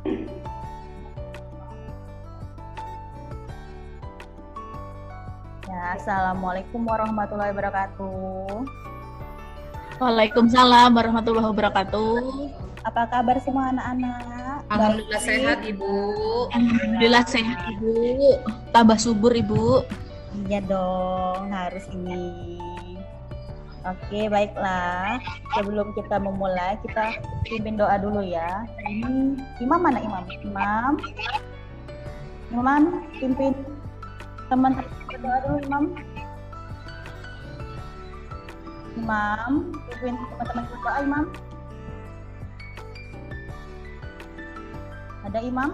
Ya, Assalamualaikum warahmatullahi wabarakatuh. Waalaikumsalam warahmatullahi wabarakatuh. Apa kabar semua anak-anak? Alhamdulillah sehat Ibu. Alhamdulillah sehat Ibu. Tambah subur Ibu. Iya dong, harus ini. Oke, baiklah. Sebelum kita memulai, kita pimpin doa dulu ya. Ini Imam mana Imam? Imam, pimpin teman-teman berdoa dulu Imam. Imam, pimpin teman-teman berdoa Imam. Ada Imam?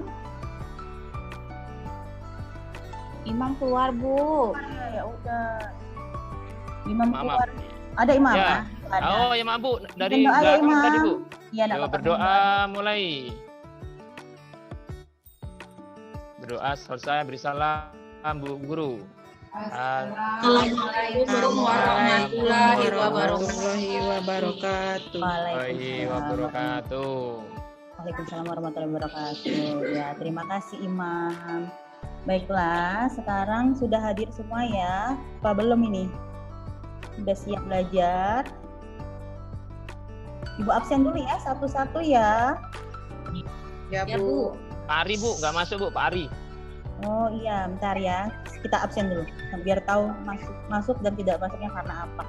Imam keluar, Bu. Ya udah. Imam Maaf. keluar. Ada Imam? Ya. Ada. Oh ya maaf Bu, dari Berdoa ya, belakang Imam. tadi Bu. Iya, nak Yo, berdoa mulai. Berdoa selesai, beri salam Bu Guru. Assalamualaikum warahmatullahi wabarakatuh. Warahmatullahi wabarakatuh. Waalaikumsalam warahmatullahi wabarakatuh. Ya, terima kasih Imam. Baiklah, sekarang sudah hadir semua ya. Apa belum ini? Sudah siap belajar? Ibu absen dulu ya, satu-satu ya. Ya Bu. Pak Ari Bu, nggak masuk Bu, Pak Ari. Oh iya, bentar ya. Kita absen dulu, biar tahu masuk dan tidak masuknya karena apa.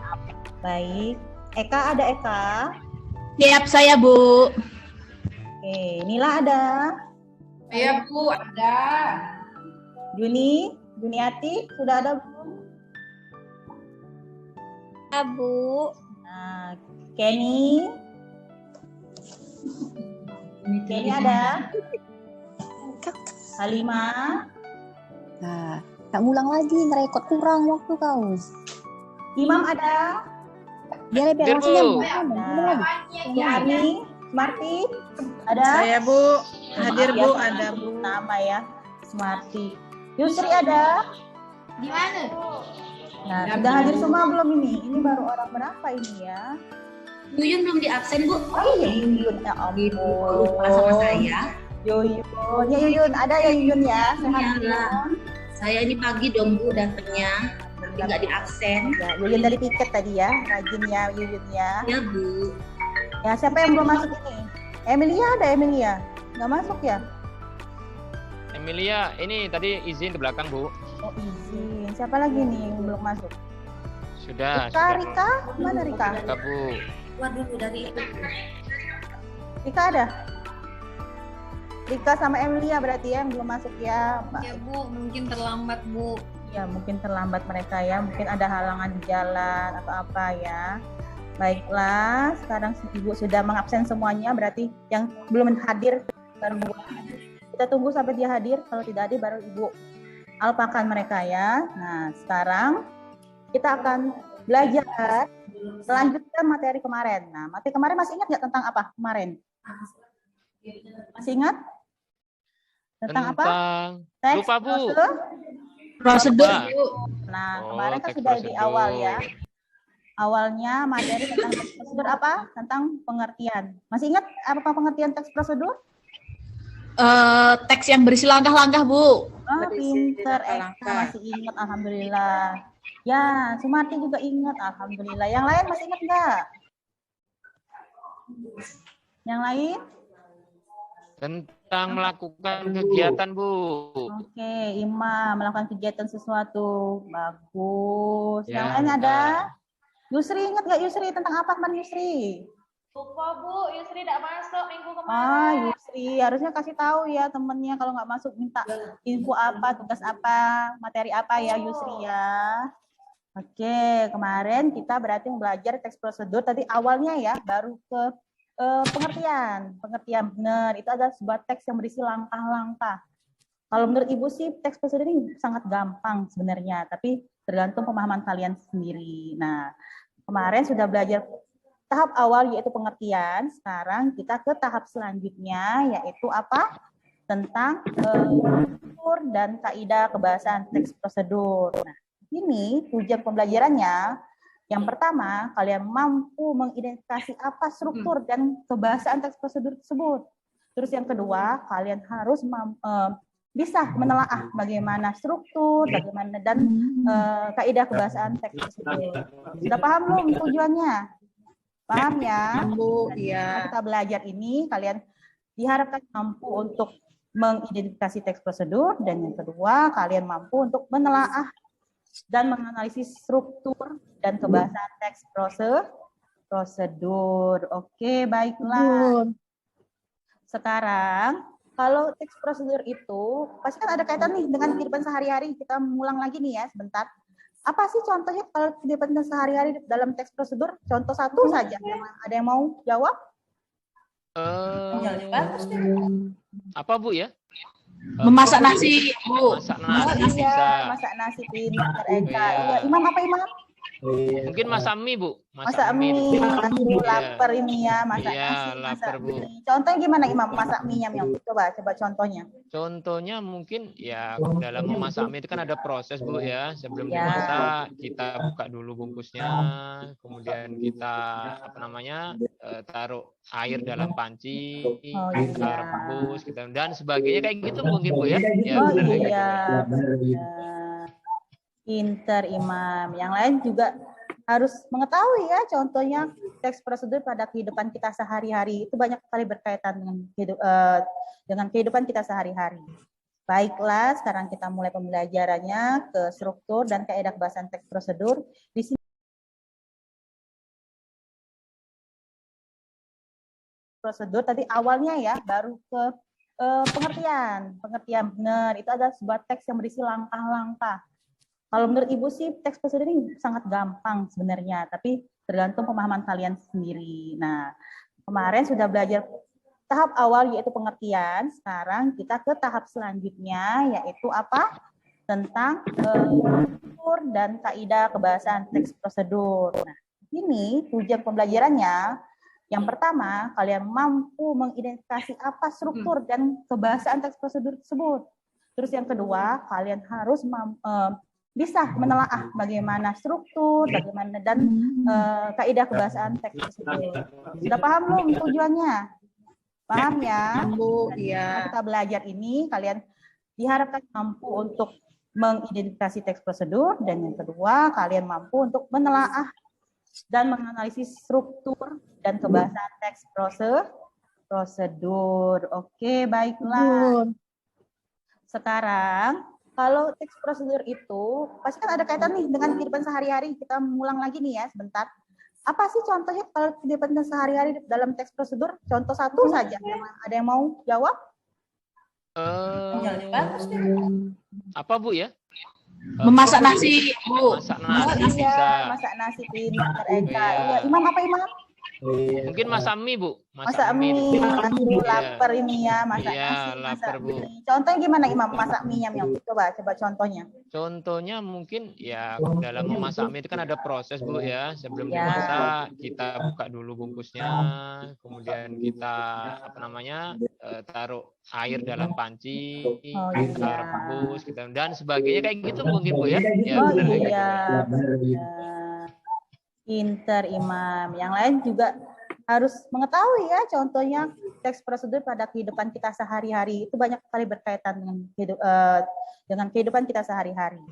Baik. Eka, ada Eka? Siap saya Bu. Oke, Nila ada? Ya Bu, ada. Juniati, sudah ada belum? Bu. Nah, Kenny ada? Halimah? Nah, tak ngulang lagi, ngerekod kurang waktu kau. Imam ada? Biar Hadir, langsung Bu. nyambung. Arni? Smarty? Ada? Saya Bu. Hadir Ya, Bu, sama ada Bu. nama ya, Smarty. Yusri ada? Di mana? Nah, sudah hadir semua belum ini? Ini baru orang berapa ini ya? Yuyun belum di absen, Bu. Oh iya, Yuyun. Ya ampun. Lupa sama saya. Yuyun. Ya Yuyun, ada ya Yuyun ya? Sehat Iya. Yuyun? Saya ini pagi dong, Bu, datangnya. Tapi nggak di absen. Ya, Yuyun dari piket tadi ya, rajin ya Yuyun ya. Ya, Bu. Ya, siapa yang belum masuk ini? Emilia ada Emilia? Nggak masuk ya? Emilia, ini tadi izin ke belakang Bu. Oh izin. Siapa lagi nih yang belum masuk? Sudah. Rika? Mana Rika? Rika Bu. Keluar dulu dari Rika ada? Rika sama Emilia berarti ya yang belum masuk ya, Mbak. Ya Bu, mungkin terlambat Bu. Ya mungkin terlambat mereka ya, mungkin ada halangan di jalan atau apa ya. Baiklah, sekarang Ibu sudah mengabsen semuanya, berarti yang belum hadir baru kita tunggu sampai dia hadir. Kalau tidak hadir baru Ibu alpakan mereka ya. Nah, sekarang kita akan belajar selanjutkan materi kemarin. Nah, materi kemarin masih ingat nggak tentang apa kemarin? Masih ingat? Tentang apa? Teks Lupa Bu. Prosedur Lupa. Bu. Nah, Oh, kemarin kan teks sudah di prosedur. awal ya. Awalnya materi tentang teks prosedur apa? Tentang pengertian. Masih ingat apa pengertian teks prosedur? Teks yang berisi langkah-langkah Bu. Ah, pinter, Eka langkah-langkah. masih ingat, alhamdulillah. Ya, Sumarti juga ingat, alhamdulillah. Yang lain masih ingat nggak? Yang lain? Tentang melakukan kegiatan Bu. Oke, Imam melakukan kegiatan sesuatu. Bagus. Yang Ya, lain ada? Yusri ingat nggak Yusri tentang apa kemarin Yusri? Lupa Bu, Yusri tidak masuk minggu Ah, kemarin. Yusri harusnya kasih tahu ya temennya kalau nggak masuk minta info apa, tugas apa, materi apa ya Yusri ya. Oke, kemarin kita berarti belajar teks prosedur tadi awalnya ya, baru ke pengertian benar. Itu adalah sebuah teks yang berisi langkah-langkah. Kalau menurut Ibu sih teks prosedur ini sangat gampang sebenarnya, tapi tergantung pemahaman kalian sendiri. Nah, kemarin sudah belajar tahap awal yaitu pengertian. Sekarang kita ke tahap selanjutnya yaitu apa? Tentang struktur dan kaidah kebahasaan teks prosedur. Nah, ini tujuan pembelajarannya. Yang pertama, kalian mampu mengidentifikasi apa struktur dan kebahasaan teks prosedur tersebut. Terus yang kedua, kalian harus bisa menelaah bagaimana struktur, bagaimana dan kaidah kebahasaan teks tersebut. Sudah paham belum tujuannya? Paham ya? Bu, Nah, iya. kita belajar ini, kalian diharapkan mampu untuk mengidentifikasi teks prosedur, dan yang kedua, kalian mampu untuk menelaah dan menganalisis struktur dan kebahasaan teks prosedur. Oke, baiklah. Sekarang, kalau teks prosedur itu pasti kan ada kaitan nih dengan kehidupan sehari-hari. Kita mengulang lagi nih ya sebentar. Apa sih contohnya kalau kehidupan sehari-hari dalam teks prosedur? Contoh satu saja. Ada yang mau jawab? Apa Bu ya? Memasak nasi, Bu. Masak nasi bisa. Iya, masak nasi di Dr. Eka. Iya. Imam apa Imam? Mungkin masak mie Bu. Masak mie. Aduh, Iya. lapar ini ya, masak Iya, nasi, lapar, masak Bu. mie. Contohnya gimana Imam masak mie-nya? Coba contohnya. Contohnya mungkin ya dalam memasak mie itu kan ada proses Bu ya. Sebelum Ya. dimasak kita buka dulu bungkusnya, kemudian kita taruh air dalam panci, kita iya. rebus, dan sebagainya kayak gitu mungkin Bu ya. Ya, Oh benar kayak gitu. iya, benar. Pinter Imam. Yang lain juga harus mengetahui ya, contohnya teks prosedur pada kehidupan kita sehari-hari itu banyak sekali berkaitan dengan kehidupan kita sehari-hari. Baiklah, sekarang kita mulai pembelajarannya ke struktur dan kaidah kebahasaan teks prosedur. Di sini prosedur tadi awalnya ya, baru ke pengertian benar. Itu adalah sebuah teks yang berisi langkah-langkah. Kalau menurut Ibu sih teks prosedur ini sangat gampang sebenarnya, tapi tergantung pemahaman kalian sendiri. Nah, kemarin sudah belajar tahap awal yaitu pengertian, sekarang kita ke tahap selanjutnya yaitu apa? Tentang struktur dan kaidah kebahasaan teks prosedur. Nah, ini tujuan pembelajarannya. Yang pertama, kalian mampu mengidentifikasi apa struktur dan kebahasaan teks prosedur tersebut. Terus yang kedua, kalian harus bisa menelaah bagaimana struktur, bagaimana dan kaidah kebahasaan teks tersebut. Sudah paham belum tujuannya? Paham ya? Bu, Nah, iya. kita belajar ini, kalian diharapkan mampu untuk mengidentifikasi teks prosedur, dan yang kedua, kalian mampu untuk menelaah dan menganalisis struktur dan kebahasaan teks prosedur. Oke, baiklah. Sekarang, kalau teks prosedur itu pasti kan ada kaitan nih dengan kehidupan sehari-hari. Kita mengulang lagi nih ya sebentar. Apa sih contohnya kalau kehidupan sehari-hari dalam teks prosedur? Contoh satu saja. Ada yang mau jawab? Apa Bu ya? Memasak nasi, Bu. Masak nasi bisa. Iya, masak nasi di Dr. Eka. Iya. Imam apa Imam? Mungkin masak mie Bu. Masak mie. Aduh, Iya. lapar ini ya, masak Iya, nasi, masak lapar, Bu. mie. Contohnya gimana Imam masak mie-nya? Coba contohnya. Contohnya mungkin ya dalam memasak mie itu kan ada proses Bu ya. Sebelum Ya. dimasak kita buka dulu bungkusnya, kemudian kita taruh air dalam panci, kita iya. rebus, dan sebagainya kayak gitu mungkin Bu ya. Ya, Oh benar kayak gitu. iya, benar. Pinter Imam. Yang lain juga harus mengetahui ya, contohnya teks prosedur pada kehidupan kita sehari-hari itu banyak sekali berkaitan dengan kehidupan kita sehari-hari.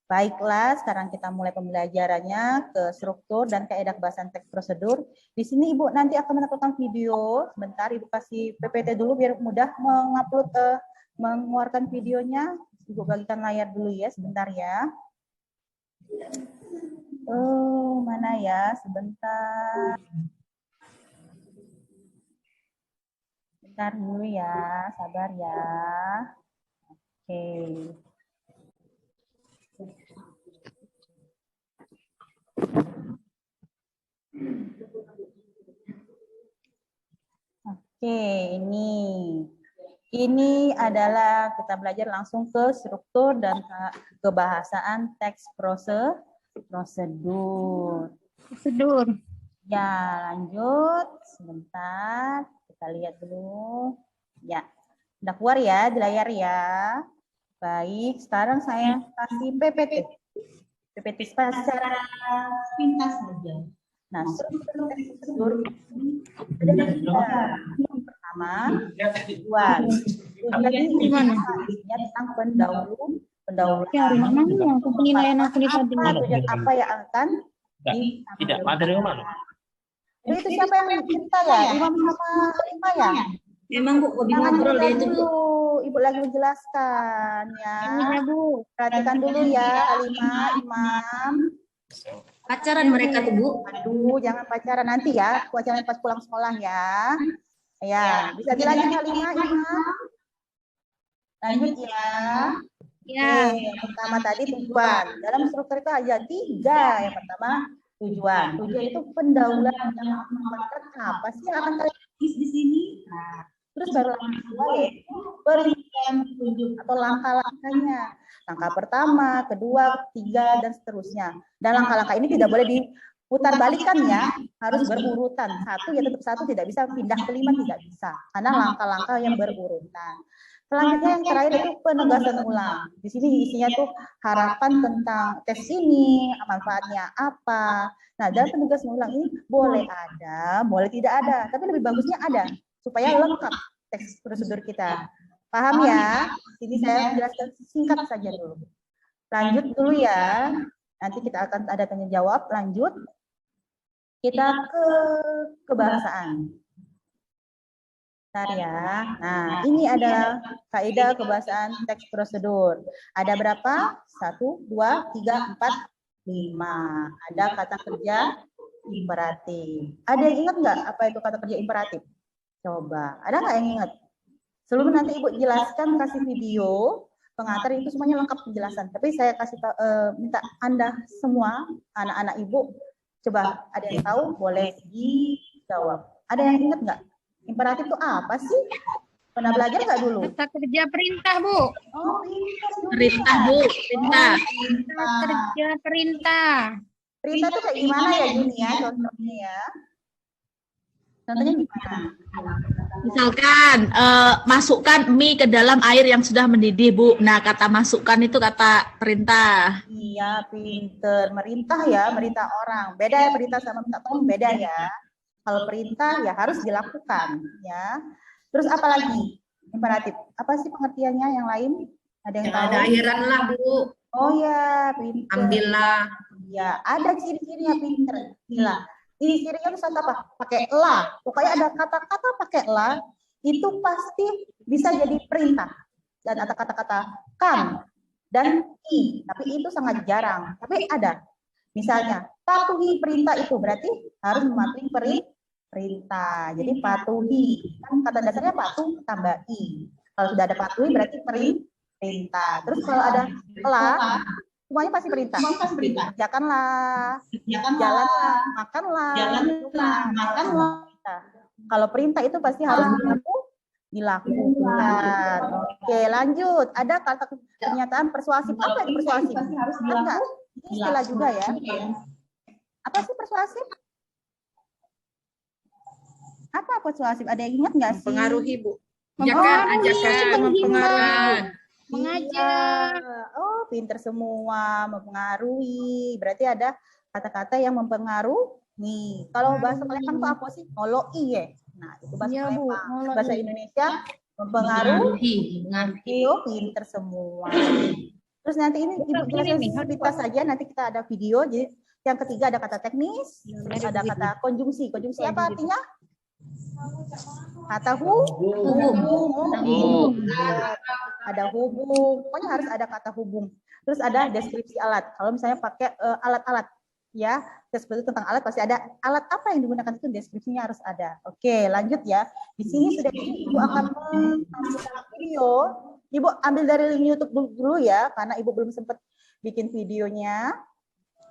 Baiklah, sekarang kita mulai pembelajarannya ke struktur dan kaidah kebahasaan teks prosedur. Di sini Ibu nanti akan mendapatkan video. Sebentar Ibu kasih PPT dulu biar mudah mengeluarkan videonya. Ibu bagikan layar dulu ya, sebentar ya. Oh, mana ya? Sebentar. Bentar dulu ya, sabar ya. Oke. Oke, ini adalah kita belajar langsung ke struktur dan kebahasaan teks prosedur. Ya, lanjut. Sebentar, kita lihat dulu. Ya, udah keluar ya di layar ya. Baik, sekarang saya kasih PPT. PPT secara pintas saja. Nah, struktur teks prosedur ada tiga. Yang pertama pertama, tujuan. Tujuan ini isinya tentang pendahuluan. Aku penilaian aku di tadi. Tujuan apa yang akan Tidak, materi mana? itu siapa yang cerita ya? Imam sama Lima ya? Memang Bu, hobi Jangan ngobrol dia cerita itu Bu. dulu, Ibu lagi menjelaskan ya. Perhatikan dulu ya, Lima, Imam. Pacaran mereka tuh Bu. Aduh, jangan pacaran nanti ya. Pacaran pas pulang sekolah ya. Ya, bisa dilanjut ya, Lima, Imam. Lanjut ya. Ya. Oke, yang pertama tadi tujuan. Dalam struktur itu ada 3. Yang pertama tujuan. Tujuan itu pendahuluan yang mengatakan apa sih yang akan terjadi di sini. Nah, terus baru langkah kedua yaitu perincian petunjuk atau langkah-langkahnya. Langkah pertama, kedua, ketiga, dan seterusnya. Dan langkah-langkah ini tidak boleh diputar balikan ya, harus berurutan. Satu ya tetap satu, tidak bisa pindah ke 5, tidak bisa. Karena langkah-langkah yang berurutan. Selanjutnya yang terakhir itu penegasan ulang. Di sini isinya tuh harapan tentang tes ini, manfaatnya apa. Nah, dalam penegasan ulang ini boleh ada, boleh tidak ada. Tapi lebih bagusnya ada, supaya lengkap teks prosedur kita. Paham ya? Ini saya jelaskan singkat saja dulu. Lanjut dulu ya. Nanti kita akan ada tanya jawab. Lanjut. Kita ke kebahasaan. Bentar ya. Nah, ini adalah kaidah kebahasaan teks prosedur. Ada berapa? 1, 2, 3, 4, 5. Ada kata kerja imperatif. Ada yang ingat nggak apa itu kata kerja imperatif? Coba. Ada nggak yang ingat? Sebelum nanti Ibu jelaskan, kasih video pengantar itu semuanya lengkap penjelasan. Tapi saya kasih minta Anda semua, anak-anak Ibu, coba ada yang tahu boleh dijawab. Ada yang ingat nggak? Imperatif itu apa sih? Pernah belajar nggak dulu? Kata kerja perintah Bu. Oh, Perintah, Bu. Perintah. Kata kerja perintah. Perintah itu kayak gimana ya Juni ya? Contohnya ya. Contohnya gimana? Misalkan masukkan mie ke dalam air yang sudah mendidih, Bu. Nah, kata masukkan itu kata perintah. Iya, pinter. Merintah ya, merintah orang. Beda ya perintah sama minta tolong, beda ya. Kalau perintah ya harus dilakukan ya. Terus apa lagi? Imperatif. Apa sih pengertiannya yang lain? Ada yang tahu? Ada akhiran lah Bu. Oh ya, pinter. Ambillah. Ya, ada ciri-cirinya pinter. Gila. Ciri-cirinya itu apa? Pakai la. Pokoknya ada kata-kata pakai la, itu pasti bisa jadi perintah. Dan ada kata-kata kan dan i, tapi itu sangat jarang. Tapi ada. Misalnya, patuhi perintah itu berarti harus mematuhi perintah. Jadi patuhi. Kan kata dasarnya patuh tambah i. Kalau sudah ada patuhi berarti perintah. Terus kalau ada la, semuanya pasti perintah. Kerjakanlah, jalanlah, makanlah, makanlah. Kalau perintah itu pasti harus dilakukan. Oke, lanjut. Ada kata pernyataan persuasif. Apa itu persuasif? Enggak. Ini istilah juga ya. Apa sih persuasif? Apa persuasif? Ada yang ingat nggak sih? Mempengaruhi Bu. Ajakan, mempengaruhi. Mengajak. Oh, pinter semua, mempengaruhi. Berarti ada kata-kata yang mempengaruhi. Kalau bahasa Palembang itu apa sih? Ngoloi ya. Nah, itu bahasa Palembang. Bahasa Indonesia mempengaruhi. Oh, pinter semua. Terus nanti ini Ibu jelaskan sepintas saja, nanti kita ada video. Jadi yang ketiga ada kata teknis, ada kata konjungsi. Konjungsi apa artinya? Kata hubung. Ada hubung. Pokoknya harus ada kata hubung. Terus ada deskripsi alat. Kalau misalnya pakai alat-alat, ya, seperti tentang alat pasti ada alat apa yang digunakan itu deskripsinya harus ada. Oke, lanjut ya. Di sini sudah Ibu akan menampilkan video. Ibu ambil dari link YouTube dulu ya, karena Ibu belum sempat bikin videonya.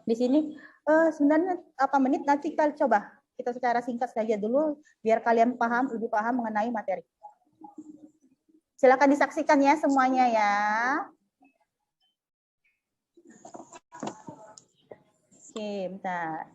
Di sini sebenarnya apa menit nanti kita coba. Kita secara singkat saja dulu biar kalian paham, lebih paham mengenai materi. Silakan disaksikan ya semuanya ya. Oke, bentar.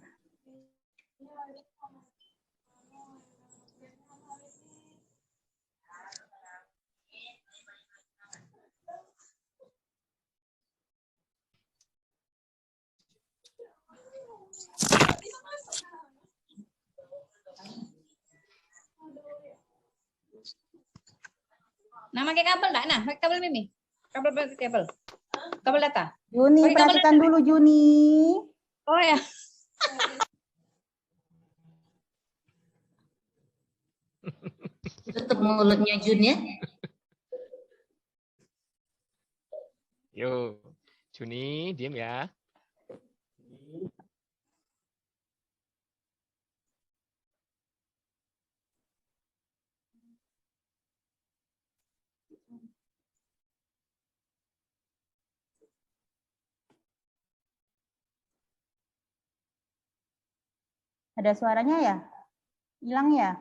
Nah, pakai kabel enggak? Nah, pakai kabel Mimi. Pakai kabel. Kabel data. Juni, Pakai kabel perhatikan dulu Juni. Oh ya. Tutup mulutnya Jun ya. Yo, Juni, diem ya. Ada suaranya ya? Hilang ya?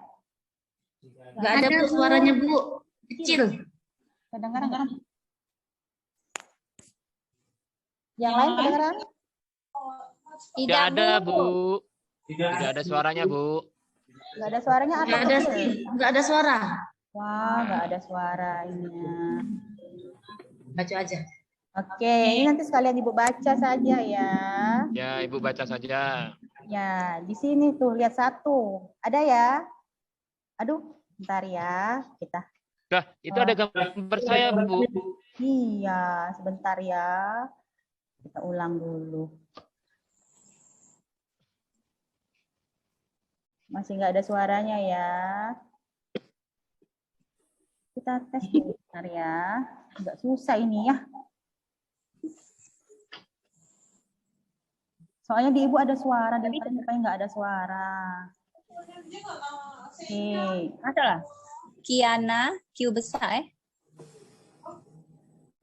Nggak ada Bu suaranya Bu. Kecil. Kedengaran nggak? Yang lain kedengaran? Tidak ada, Bu. Tidak ada suaranya, Bu. Nggak ada suaranya apa? Nggak ada kecil? nggak ada suara. Wah, nggak ada suaranya. Baca aja. Oke, ini nanti sekalian Ibu baca saja ya. Ya, Ibu baca saja. Ya, di sini tuh lihat satu. Ada ya? Aduh, bentar ya. Kita. Dah, itu ada gambar saya, Bu. Iya, sebentar ya. Kita ulang dulu. Masih nggak ada suaranya ya. Kita tes dulu bentar ya. Agak susah ini ya. Soalnya di Ibu ada suara, di Ibu nggak ada suara. Oke. Masalah. Kiana, Q besar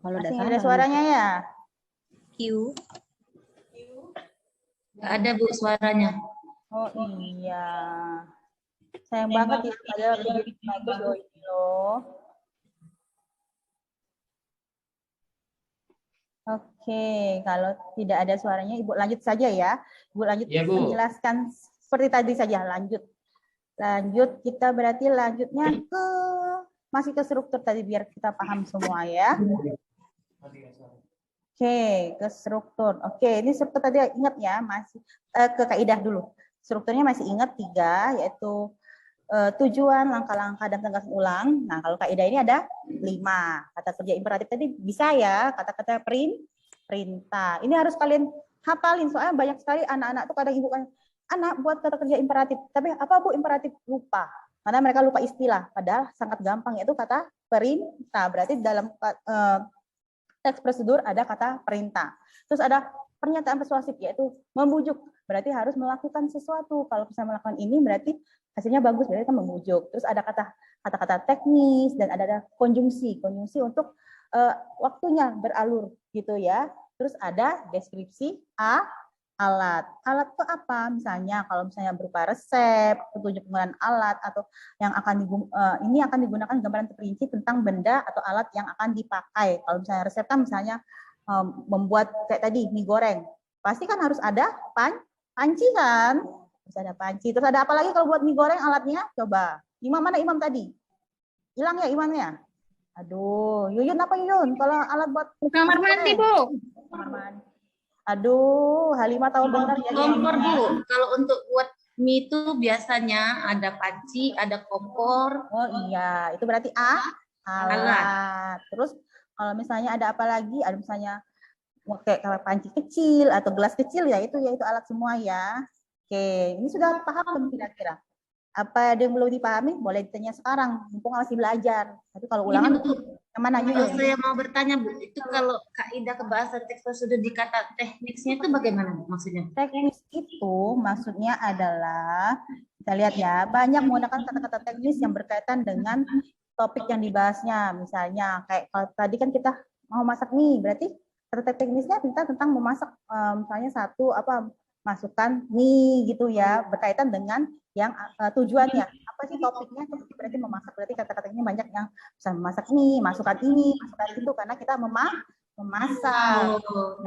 Kalau Masih udah ada suaranya ya? Q. Nggak ada Bu suaranya. Oh iya. Sayang banget ya, padahal lebih bagus loh ini loh. Oke, kalau tidak ada suaranya, Ibu lanjut saja ya. Ibu lanjut Iya, Bu. menjelaskan seperti tadi saja. Lanjut, kita berarti lanjutnya ke masih ke struktur tadi biar kita paham semua ya. Oke, ke struktur. Oke, ini struktur tadi ingat ya, masih ke kaidah dulu. Strukturnya masih ingat 3, yaitu tujuan, langkah-langkah, dan penegasan ulang. Nah, kalau kaidah ini ada 5. Kata kerja imperatif tadi bisa ya, kata-kata perintah. Ini harus kalian hafalin, soalnya banyak sekali anak-anak tuh kadang ibu kan, anak buat kata kerja imperatif. Tapi apa Bu imperatif? Lupa. Karena mereka lupa istilah. Padahal sangat gampang, yaitu kata perintah. Berarti dalam teks prosedur ada kata perintah. Terus ada pernyataan persuasif, yaitu membujuk. Berarti harus melakukan sesuatu. Kalau bisa melakukan ini berarti hasilnya bagus, berarti kan membujuk. Terus ada kata-kata teknis dan ada konjungsi untuk waktunya beralur gitu ya. Terus ada deskripsi alat. Alat itu apa? Misalnya kalau misalnya berupa resep, petunjuk penggunaan alat, atau yang ini akan digunakan gambaran terperinci tentang benda atau alat yang akan dipakai. Kalau misalnya resep kan misalnya membuat kayak tadi mie goreng, pasti kan harus ada panci kan? Terus ada panci. Terus ada apa lagi kalau buat mie goreng alatnya? Coba. Imam mana Imam tadi? Hilang ya imamnya? Aduh, Yuyun apa Yuyun? Kalau alat buat Kamar mandi, Bu. kamar mandi. Aduh, Halimah tahu benar ya. Kompor Bu. Kalau untuk buat mie itu biasanya ada panci, ada kompor. Oh iya, itu berarti alat. Terus kalau misalnya ada apa lagi? Ada misalnya kayak panci kecil atau gelas kecil ya itu alat semua ya. Oke, ini sudah paham belum kira-kira? Apa ada yang belum dipahami? Boleh ditanya sekarang, mumpung masih belajar. Tapi kalau ulangan yang mana Kalau Yuyun? saya mau bertanya Bu, itu kalau kaidah kebahasaan teks prosedur di kata tekniknya itu bagaimana Bu, maksudnya? Teknis itu maksudnya adalah, kita lihat ya, banyak menggunakan kata-kata teknis yang berkaitan dengan topik yang dibahasnya. Misalnya kayak kalau tadi kan kita mau masak mie, berarti kata teknisnya tentang memasak, misalnya masukkan mie gitu ya, berkaitan dengan yang tujuannya. Apa sih topiknya? Berarti memasak, berarti kata-kata ini banyak yang bisa memasak mie, masukkan ini, masukkan itu, karena kita memasak.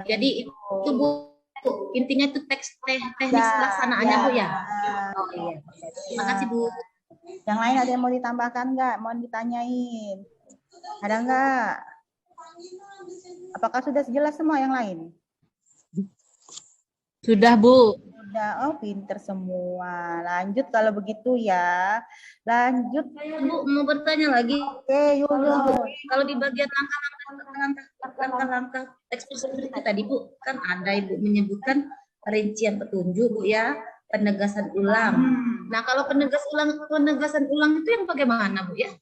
Jadi itu Bu, intinya itu teknis pelaksanaannya Bu ya? Oh iya. Terima kasih Bu. Yang lain ada yang mau ditambahkan nggak? Mau ditanyain? Ada nggak? Apakah sudah jelas semua yang lain? Sudah Bu. Udah, oh pinter semua. Lanjut kalau begitu ya. Lanjut. Saya Bu mau bertanya lagi. Oke, yuk. Kalau di bagian langkah-langkah teks prosedur itu tadi Bu, kan ada Ibu menyebutkan rincian petunjuk Bu ya, penegasan ulang. Nah, kalau penegasan ulang itu yang bagaimana Bu ya?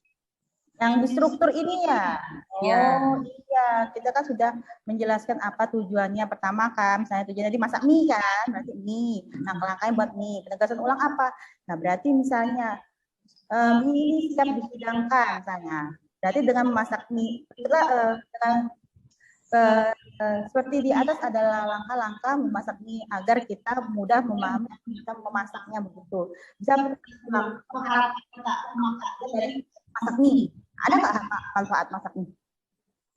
Yang di struktur ini ya. Ya. Oh iya, kita kan sudah menjelaskan apa tujuannya. Pertama kan, misalnya tujuannya dimasak mie kan, berarti mie. Nah, langkahnya buat mie. Penegasan ulang apa? Nah, berarti misalnya mie ini siap dihidangkan misalnya. Berarti dengan memasak mie, seperti di atas adalah langkah-langkah memasak mie agar kita mudah memahami kita memasaknya begitu. Bisa mengharapkan kita dari masak mie. Ada nggak manfaat masak mie?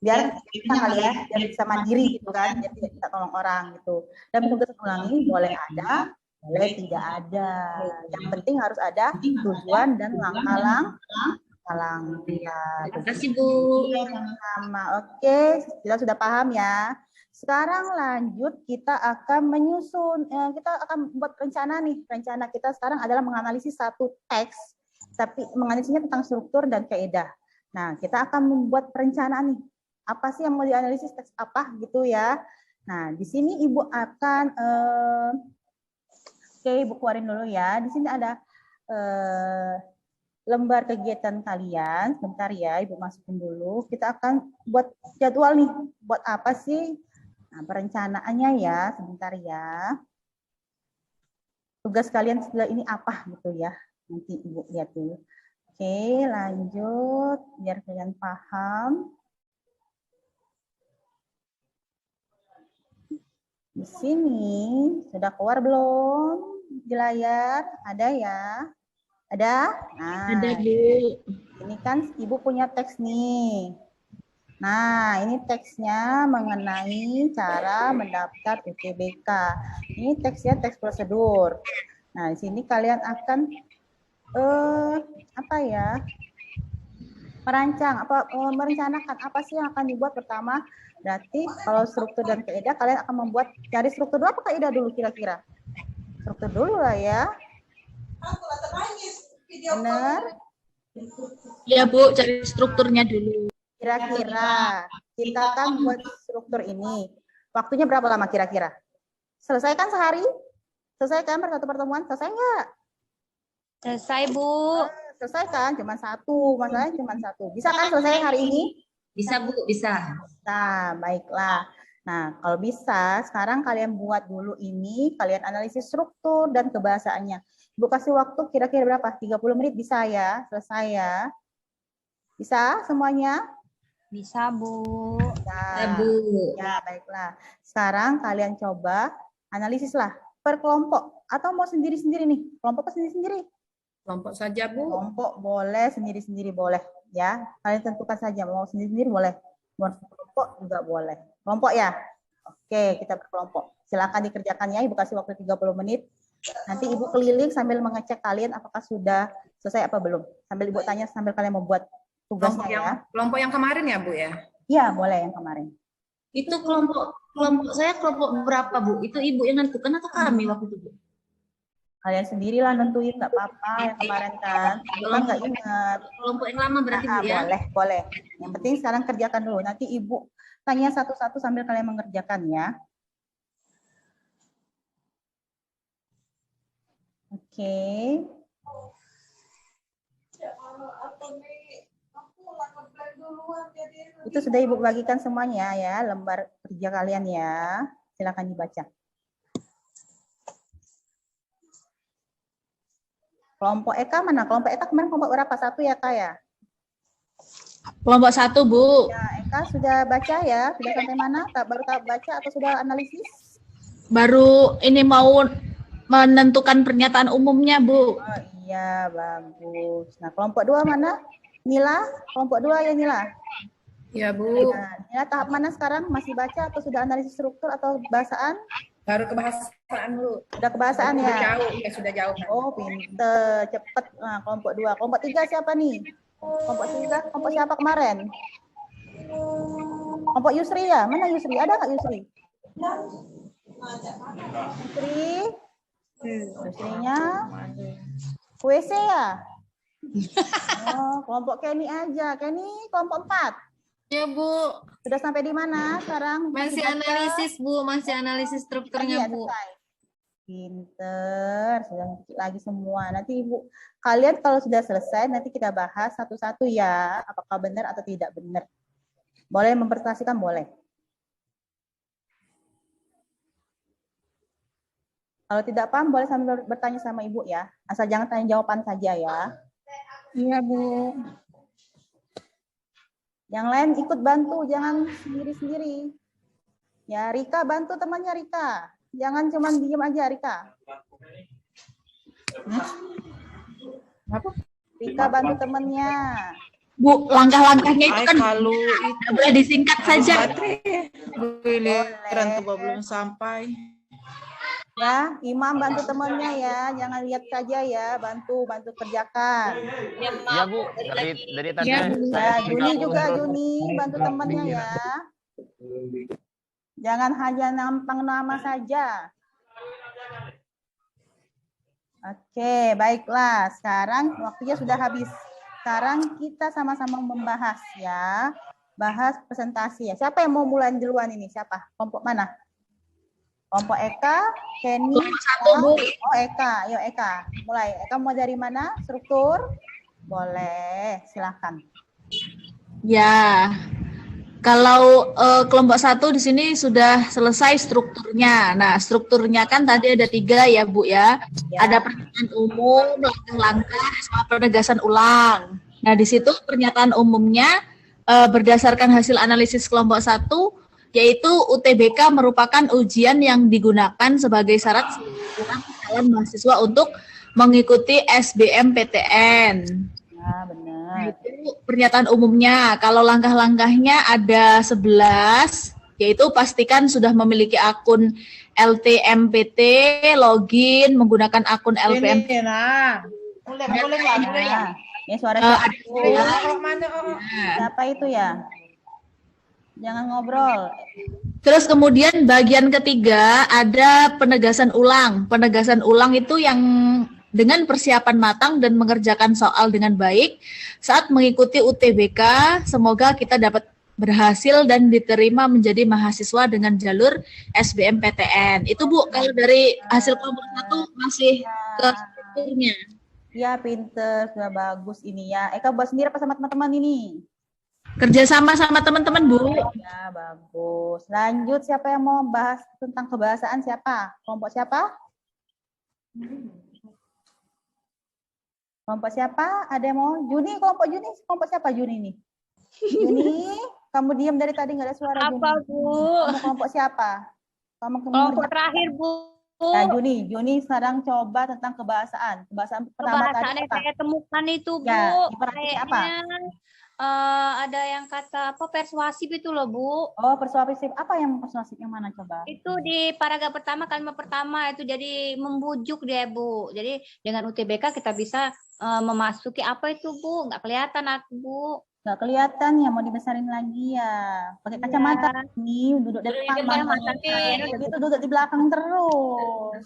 Biar kita kali ya, biar bisa mandiri gitu kan, jadi tidak bisa tolong orang gitu. Dan penugasan ulangi boleh ada, boleh tidak ada. Yang penting harus ada tujuan dan langkah-langkah. Terima kasih Bu. Sama, oke, kita sudah paham ya. Sekarang lanjut, kita akan menyusun, kita akan buat rencana nih. Rencana kita sekarang adalah menganalisis satu teks, tapi menganalisisnya tentang struktur dan kaidah. Nah, kita akan membuat perencanaan nih. Apa sih yang mau dianalisis, teks apa gitu ya. Nah, di sini Ibu akan, oke, Ibu keluarin dulu ya. Di sini ada lembar kegiatan kalian. Sebentar ya, Ibu masukin dulu. Kita akan buat jadwal nih. Buat apa sih? Nah, perencanaannya ya, sebentar ya. Tugas kalian setelah ini apa gitu ya. Nanti Ibu lihat dulu. Oke, lanjut. Biar kalian paham. Di sini sudah keluar belum di layar? Ada ya? Ada? Nah, Ada Bu. ini kan Ibu punya teks nih. Nah, ini teksnya mengenai cara mendaftar UTBK. Ini teksnya teks prosedur. Nah, di sini kalian akan apa ya? Merencanakan apa sih yang akan dibuat pertama. Berarti kalau struktur dan kaidah kalian akan membuat cari struktur dulu apa kaidah dulu kira-kira? Struktur dulu lah ya. Benar? Ya Bu, cari strukturnya dulu. Kira-kira kita kan buat struktur ini. Waktunya berapa lama kira-kira? Selesai kan sehari? Selesai kan satu pertemuan? Selesai nggak? Selesai Bu. Selesai kan? Cuma satu. Masalahnya cuma satu. Bisa kan selesai hari ini? Bisa Bu, bisa. Nah, baiklah. Nah, kalau bisa, sekarang kalian buat dulu ini, kalian analisis struktur dan kebahasaannya. Ibu kasih waktu kira-kira berapa? 30 menit bisa ya? Selesai ya? Bisa semuanya? Bisa Bu. Ya Bu. Ya, baiklah. Sekarang kalian coba analisislah per kelompok. Atau mau sendiri-sendiri nih? Kelompok sendiri-sendiri? Kelompok saja Bu. Kelompok boleh, sendiri-sendiri boleh. Ya, kalian tentukan saja. Mau sendiri-sendiri boleh. Mau kelompok juga boleh. Kelompok ya? Oke, kita berkelompok. Silakan dikerjakan ya. Ibu kasih waktu 30 menit. Nanti Ibu keliling sambil mengecek kalian apakah sudah selesai apa belum. Sambil Ibu tanya sambil kalian membuat tugasnya ya. Kelompok yang kemarin ya Bu ya? Iya, boleh yang kemarin. Itu kelompok saya kelompok berapa Bu? Itu Ibu yang nentukan atau kami waktu itu Bu? Kalian sendirilah nentuin, nggak apa-apa yang kemarin kan. Ibu kan nggak ingat. Kelompok yang lama berarti Bu ya? Boleh, boleh. Yang penting sekarang kerjakan dulu. Nanti Ibu tanya satu-satu sambil kalian mengerjakan ya. Oke. Itu sudah Ibu bagikan semuanya ya, lembar kerja kalian ya. Silakan dibaca. Kelompok Eka mana? Kelompok Eka kemarin kelompok berapa? Satu ya Kak ya? Kelompok 1 Bu. Ya, Eka sudah baca ya? Sudah sampai mana? Baru baca atau sudah analisis? Baru ini mau menentukan pernyataan umumnya Bu. Oh iya, bagus. Nah, kelompok 2 mana? Nila, kelompok 2 ya Nila? Ya Bu. Nah, Nila tahap mana sekarang? Masih baca atau sudah analisis struktur atau bahasaan? Baru kebahasaan dulu. Sudah kebahasaan ya? Sudah jauh, ya sudah jauh. Oh, pinter, cepet. Nah, kelompok 2. Kelompok 3 siapa nih? Kelompok 3, kelompok siapa kemarin? Kelompok Yusri ya? Mana Yusri? Ada nggak Yusri? Yusri? WC-nya WC ya? Oh, kelompok Kenny aja. Kenny kelompok 4. Ya Bu, Sudah sampai di mana sekarang? masih Baca? analisis Bu, masih analisis Lagi strukturnya ya, Bu. selesai. Pinter, sudah ngerti lagi semua. Nanti Ibu, kalian kalau sudah selesai, nanti kita bahas satu-satu ya, apakah benar atau tidak benar. Boleh mempresentasikan, boleh. Kalau tidak paham, boleh sambil bertanya sama Ibu ya. Asal jangan tanya jawaban saja ya. Iya, Bu. Yang lain ikut bantu, jangan sendiri-sendiri. Ya, Rika bantu temannya Rika. Jangan cuma diem aja Rika. Rika bantu temannya. Bu, langkah-langkahnya itu kan kalau nggak boleh disingkat saja. giliran tuh belum sampai. Ya, Imam bantu temannya ya, jangan lihat saja ya, bantu kerjakan. Iya Bu, dari tadi Ya, saya Juni juga Juni bantu temannya ya. Jangan hanya nampang nama saja. Oke, baiklah. Sekarang waktunya sudah habis. Sekarang kita sama-sama membahas ya. Bahas presentasi ya. Siapa yang mau mulai duluan ini? Siapa? Kelompok mana? Kelompok Eka, Kenny, Bu. oh Eka, ayo Eka, mulai. Eka mau dari mana? Struktur? Boleh, silakan. Ya, kalau kelompok 1 di sini sudah selesai strukturnya. Nah, strukturnya kan tadi ada 3 ya Bu ya. Ada pernyataan umum, langkah-langkah, sama penegasan ulang. Nah, di situ pernyataan umumnya berdasarkan hasil analisis kelompok 1, yaitu UTBK merupakan ujian yang digunakan sebagai syarat calon mahasiswa untuk mengikuti SBMPTN. Ya, benar. Itu pernyataan umumnya. Kalau langkah-langkahnya ada 11, yaitu pastikan sudah memiliki akun LTMPT, login menggunakan akun LPMPT. Nah, ini suara siapa itu ya? Jangan ngobrol. Terus kemudian bagian ketiga ada penegasan ulang. Penegasan ulang itu yang dengan persiapan matang dan mengerjakan soal dengan baik saat mengikuti UTBK, semoga kita dapat berhasil dan diterima menjadi mahasiswa dengan jalur SBMPTN. Itu Bu, kalau dari hasil kelompok 1 masih ke strukturnya. Ya, pinter, sudah bagus ini ya. Eka buat sendiri apa sama teman-teman ini? Kerjasama sama teman-teman Bu. Ya, bagus. Lanjut, siapa yang mau bahas tentang kebahasaan? Siapa? Kelompok siapa? Kelompok siapa? Ada yang mau? Juni, kelompok Juni. Kelompok siapa Juni nih? Juni, kamu diam dari tadi nggak ada suara. Apa, Juni. Bu? Kamu kelompok siapa? Kamu Kelompok terakhir, Bu. Ya, Juni sekarang coba tentang kebahasaan. Kebahasaan pertama Kebahasaan tadi yang apa? saya temukan itu, Bu. Ya, diperhatikan apa? Ada yang kata apa persuasif itu loh, Bu. Oh, persuasif. Apa yang persuasif yang mana coba? Itu di paragraf pertama, kalimat pertama itu jadi membujuk dia, Bu. Jadi dengan UTBK kita bisa memasuki apa itu, Bu? Nggak kelihatan aku, Bu. Nggak kelihatan ya, mau dibesarin lagi ya. Pakai kacamata nih, duduk di depan. Begitu duduk di belakang terus.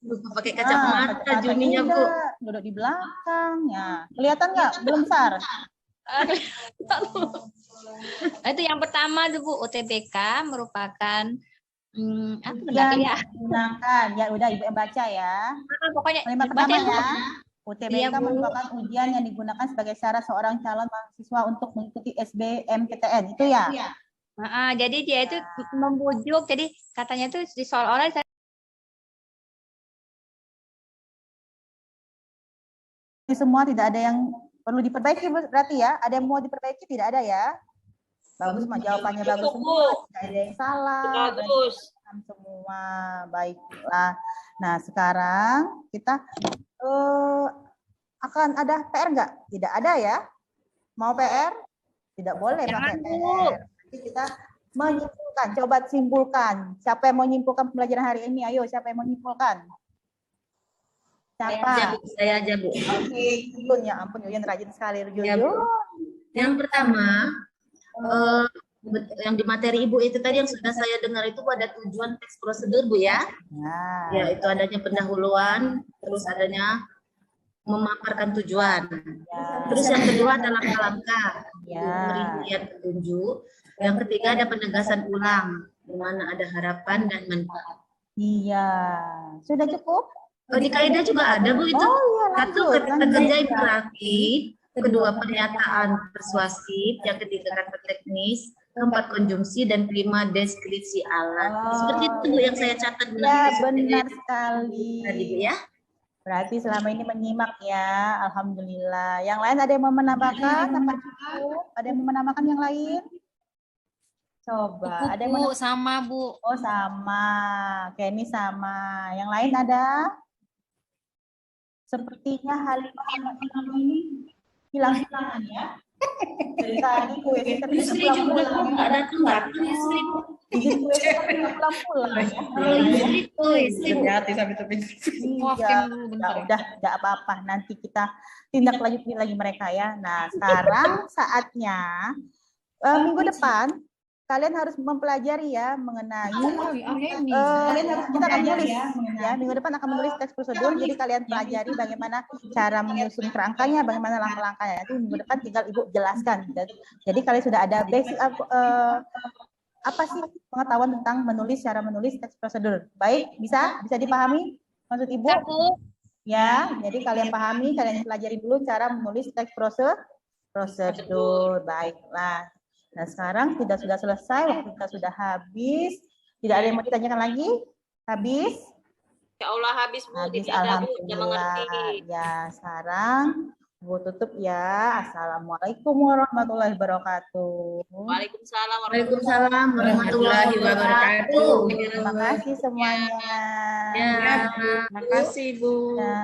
Lupa pakai kacamata Juninya Bu. Duduk di belakang ya. Kelihatan nggak? Belum besar. Nah, itu yang pertama tuh Bu, UTBK merupakan apa Ya, ya? gunakan. Ya udah Ibu yang baca ya. Pokoknya Kalimat baca pertama Bu. ya. UTBK Iya, Bu. merupakan ujian yang digunakan sebagai syarat seorang calon mahasiswa untuk mengikuti SBMPTN. Itu ya? Jadi dia itu membujuk. Jadi katanya tuh di seolah-olah Ini semua tidak ada yang perlu diperbaiki berarti ya? Ada yang mau diperbaiki? Tidak ada ya? Bagus, mah jawabannya bagus semua. Tidak ada yang salah. Bagus. Semua baiklah. Nah, sekarang kita akan ada PR nggak? Tidak ada ya? Mau PR? Tidak boleh pakai PR. Nanti kita menyimpulkan. Coba simpulkan. Siapa yang mau menyimpulkan pembelajaran hari ini? Ayo, siapa yang mau menyimpulkan? Siapa? Saya aja Bu. Oke, Yun, ya ampun, Yun rajin sekali. Yun. Ya, Bu. Yang pertama, yang di materi Ibu itu tadi yang sudah saya dengar itu ada tujuan teks prosedur Bu ya. Nah, Ya, itu adanya pendahuluan, terus adanya memaparkan tujuan. ya. Terus yang kedua ada langkah-langkah Ya. perincian petunjuk. Yang ketiga ada penegasan ulang, di mana ada harapan dan manfaat. Iya. Sudah cukup? Oh, di kaidah juga ada Bu itu. Oh iya, Satu lanjut. kerja imperatif, kedua pernyataan persuasif, yang ketiga kata teknis, keempat konjungsi, dan kelima deskripsi alat. Seperti itu Bu yang saya catat Bu. Ya, benar sekali. Tadi Bu ya. Berarti selama ini menyimak ya, alhamdulillah. Yang lain ada yang mau menambahkan? Apa cukup? Ada yang mau menambahkan yang lain? Coba, ada yang Bu, sama Bu. Oh sama, Kenny sama. Yang lain ada? Sepertinya Halimah ini hilang-hilangan ya. Dari tadi kue tapi pulang-pulang. Nggak datang Yusri. Bikin kue tapi nggak pulang-pulang ya. Kalau Yusri tuh Yusri. Hati-hati sampai tepi. Iya, udah, nggak apa-apa. Nanti kita tindak lanjuti lagi mereka ya. Nah, sekarang saatnya minggu depan kalian harus mempelajari ya mengenai kita akan menulis ya, minggu depan akan menulis teks prosedur, jadi kalian pelajari bagaimana cara menyusun kerangkanya, bagaimana langkah-langkahnya. Nanti minggu depan tinggal Ibu jelaskan. Jadi kalian sudah ada basic apa sih pengetahuan tentang cara menulis teks prosedur. Baik, bisa dipahami maksud Ibu? Ya, jadi kalian pahami, kalian pelajari dulu cara menulis teks prosedur. Baiklah. Nah, sekarang sudah selesai, waktu kita sudah habis. Tidak ada yang mau ditanyakan lagi? Habis? Ya Allah habis Bu. Habis, Tidak ada Bu, alhamdulillah. yang mengerti. Ya, sekarang Bu tutup ya. Assalamualaikum warahmatullahi wabarakatuh. Waalaikumsalam Waalaikumsalam warahmatullahi wabarakatuh. Terima kasih semuanya. Ya. Terima kasih Bu. Ya.